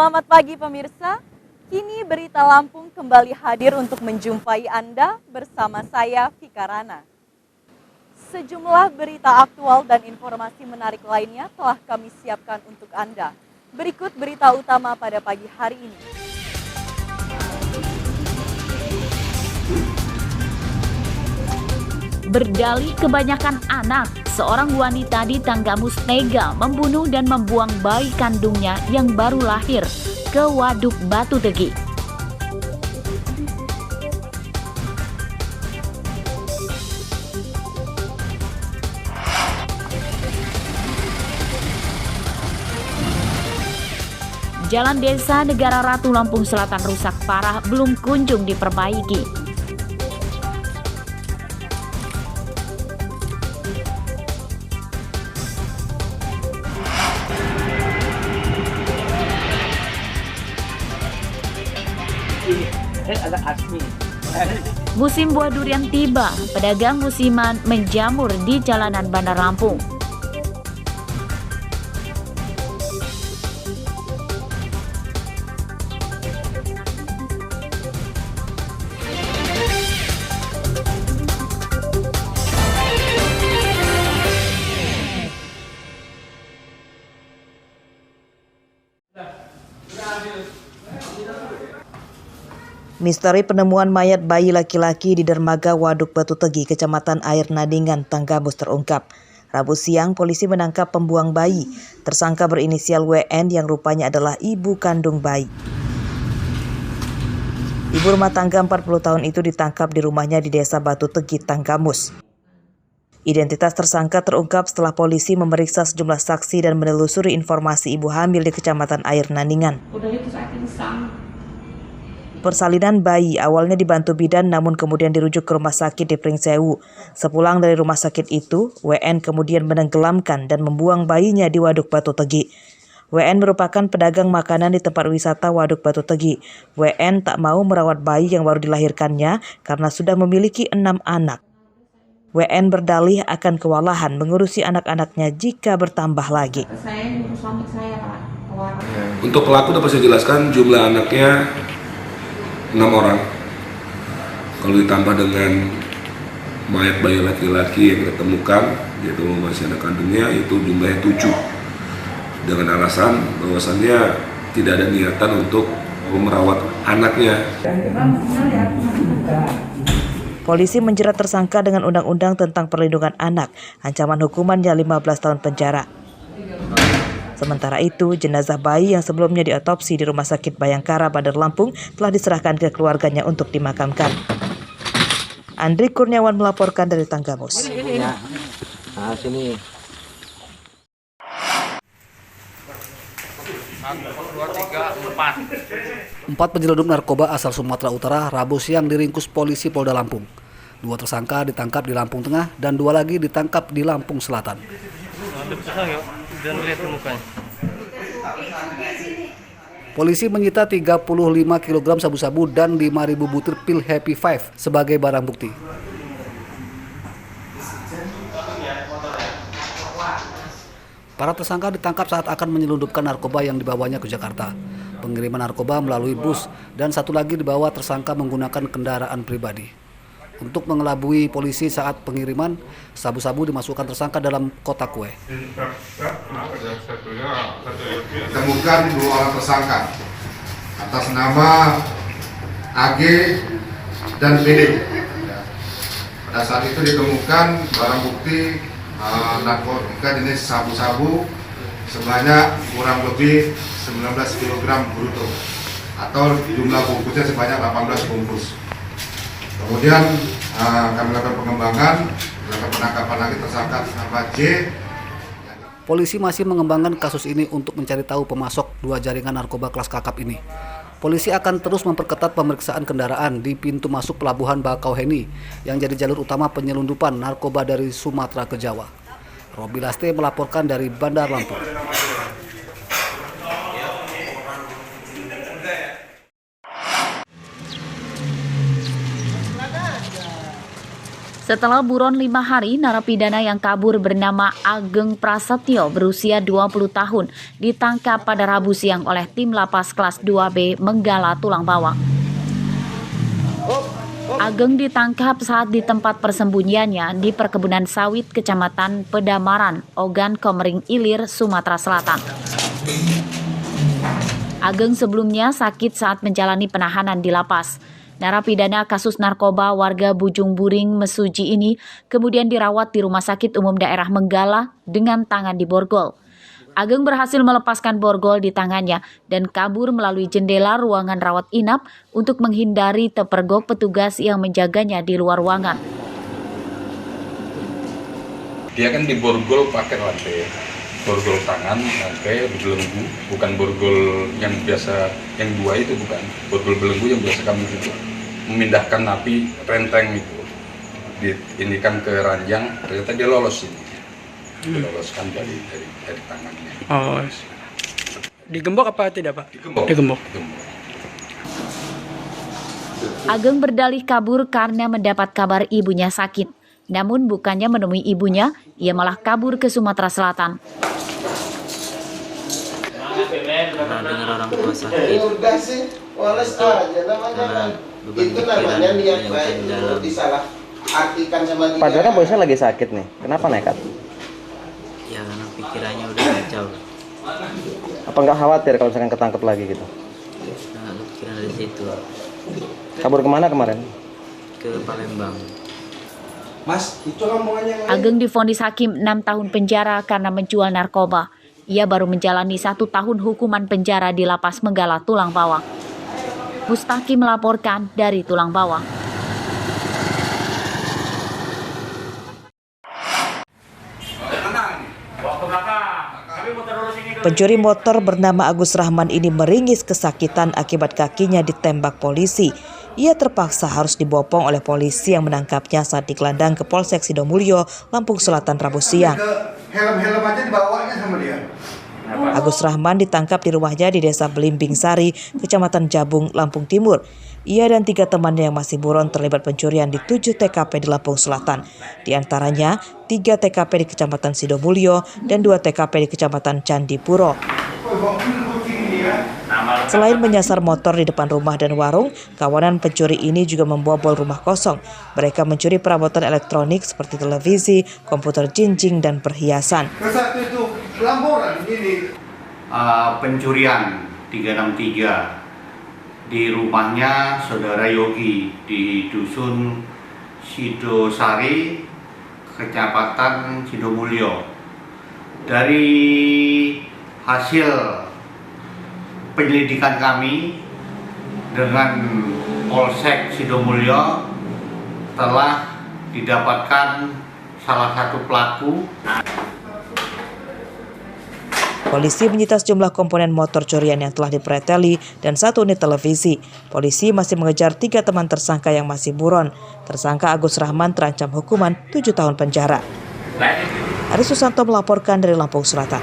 Selamat pagi pemirsa, kini Berita Lampung kembali hadir untuk menjumpai Anda bersama saya Vika Rana. Sejumlah berita aktual dan informasi menarik lainnya telah kami siapkan untuk Anda. Berikut berita utama pada pagi hari ini. Berdalih kebanyakan anak, seorang wanita di Tanggamus tega membunuh dan membuang bayi kandungnya yang baru lahir ke Waduk Batu Tegi. Jalan Desa Negara Ratu Lampung Selatan rusak parah belum kunjung diperbaiki. Musim buah durian tiba, pedagang musiman menjamur di jalanan Bandar Lampung. Misteri penemuan mayat bayi laki-laki di dermaga Waduk Batu Tegi, Kecamatan Air Nadingan, Tanggamus terungkap. Rabu siang, polisi menangkap pembuang bayi. Tersangka berinisial WN yang rupanya adalah ibu kandung bayi. Ibu rumah tangga 40 tahun itu ditangkap di rumahnya di Desa Batu Tegi, Tanggamus. Identitas tersangka terungkap setelah polisi memeriksa sejumlah saksi dan menelusuri informasi ibu hamil di Kecamatan Air Nadingan. Persalinan bayi awalnya dibantu bidan namun kemudian dirujuk ke rumah sakit di Pringsewu. Sepulang dari rumah sakit itu, WN kemudian menenggelamkan dan membuang bayinya di Waduk Batu Tegi. WN merupakan pedagang makanan di tempat wisata Waduk Batu Tegi. WN tak mau merawat bayi yang baru dilahirkannya karena sudah memiliki 6 anak. WN berdalih akan kewalahan mengurusi anak-anaknya jika bertambah lagi. Untuk pelaku dapat saya jelaskan jumlah anaknya 6 orang. Kalau ditambah dengan mayat bayi laki-laki yang ditemukan, yaitu masih anak kandungnya, itu jumlahnya 7. Dengan alasan bahwasannya tidak ada niatan untuk merawat anaknya. Polisi menjerat tersangka dengan Undang-Undang tentang Perlindungan Anak, ancaman hukumannya 15 tahun penjara. Sementara itu, jenazah bayi yang sebelumnya diotopsi di Rumah Sakit Bayangkara, Bandar Lampung telah diserahkan ke keluarganya untuk dimakamkan. Andri Kurniawan melaporkan dari Tanggamus. Sini. 4 penyelundup narkoba asal Sumatera Utara Rabu siang diringkus polisi Polda Lampung. 2 tersangka ditangkap di Lampung Tengah dan 2 lagi ditangkap di Lampung Selatan. Polisi menyita 35 kg sabu-sabu dan 5.000 butir pil Happy Five sebagai barang bukti. Para tersangka ditangkap saat akan menyelundupkan narkoba yang dibawanya ke Jakarta. Pengiriman narkoba melalui bus dan satu lagi dibawa tersangka menggunakan kendaraan pribadi. Untuk mengelabui polisi saat pengiriman, sabu-sabu dimasukkan tersangka dalam kotak kue. Ditemukan 2 orang tersangka atas nama AG dan PD. Pada saat itu ditemukan barang bukti narkotika jenis sabu-sabu sebanyak kurang lebih 19 kg bruto atau jumlah bungkusnya sebanyak 18 bungkus. Kemudian kami lakukan pengembangan, melakukan penangkapan lagi tersangka nama J. Polisi masih mengembangkan kasus ini untuk mencari tahu pemasok 2 jaringan narkoba kelas kakap ini. Polisi akan terus memperketat pemeriksaan kendaraan di pintu masuk pelabuhan Bakauheni yang jadi jalur utama penyelundupan narkoba dari Sumatera ke Jawa. Robi Laste melaporkan dari Bandar Lampung. Setelah buron 5 hari, narapidana yang kabur bernama Ageng Prasetyo berusia 20 tahun ditangkap pada Rabu siang oleh tim lapas kelas 2B Menggala Tulang Bawang. Ageng ditangkap saat di tempat persembunyiannya di perkebunan sawit Kecamatan Pedamaran, Ogan Komering Ilir, Sumatera Selatan. Ageng sebelumnya sakit saat menjalani penahanan di lapas. Narapidana kasus narkoba warga Bujung Buring, Mesuji ini kemudian dirawat di Rumah Sakit Umum Daerah Menggala dengan tangan diborgol. Ageng berhasil melepaskan borgol di tangannya dan kabur melalui jendela ruangan rawat inap untuk menghindari terpergok petugas yang menjaganya di luar ruangan. Dia kan diborgol pakai rantai, borgol tangan, rantai, belenggu, bukan borgol yang biasa, yang dua itu bukan, borgol belenggu yang biasa kami itu memindahkan napi renteng itu, diinikan ke ranjang, ternyata dia lolos ini, diloloskan dari tangannya. Oh, digembok apa tidak Pak? Digembok. Ageng berdalih kabur karena mendapat kabar ibunya sakit. Namun bukannya menemui ibunya, ia malah kabur ke Sumatera Selatan. Pernah dengar orang tua sakit, itu namanya niat baik untuk disalahartikan sama dia. Padahal kan bosnya lagi sakit nih, kenapa nekat? Ya karena pikirannya udah kacau. Apa nggak khawatir kalau misalkan ketangkep lagi gitu? Nah, pikiran dari situ. Kabur kemana kemarin? Ke Palembang. Ageng divonis hakim 6 tahun penjara karena menjual narkoba. Ia baru menjalani 1 tahun hukuman penjara di lapas Menggala Tulang Bawang. Mustaqim melaporkan dari Tulang Bawang. Pencuri motor bernama Agus Rahman ini meringis kesakitan akibat kakinya ditembak polisi. Ia terpaksa harus dibopong oleh polisi yang menangkapnya saat digelandang ke Polsek Sidomulyo, Lampung Selatan Rabu siang. Helm-helm aja dibawanya sama dia. Agus Rahman ditangkap di rumahnya di Desa Belimbing Sari, Kecamatan Jabung, Lampung Timur. Ia dan 3 temannya yang masih buron terlibat pencurian di 7 TKP di Lampung Selatan. Di antaranya 3 TKP di Kecamatan Sidomulyo dan 2 TKP di Kecamatan Candipuro. Selain menyasar motor di depan rumah dan warung, kawanan pencuri ini juga membobol rumah kosong. Mereka mencuri perabotan elektronik seperti televisi, komputer jinjing, dan perhiasan. Pencurian 363 di rumahnya Saudara Yogi di Dusun Sidosari, Kecamatan Sidomulyo. Dari hasil penyelidikan kami dengan Polsek Sidomulyo telah didapatkan salah satu pelaku. Polisi menyita sejumlah komponen motor curian yang telah dipreteli dan 1 unit televisi. Polisi masih mengejar 3 teman tersangka yang masih buron. Tersangka Agus Rahman terancam hukuman 7 tahun penjara. Ari Susanto melaporkan dari Lampung Selatan.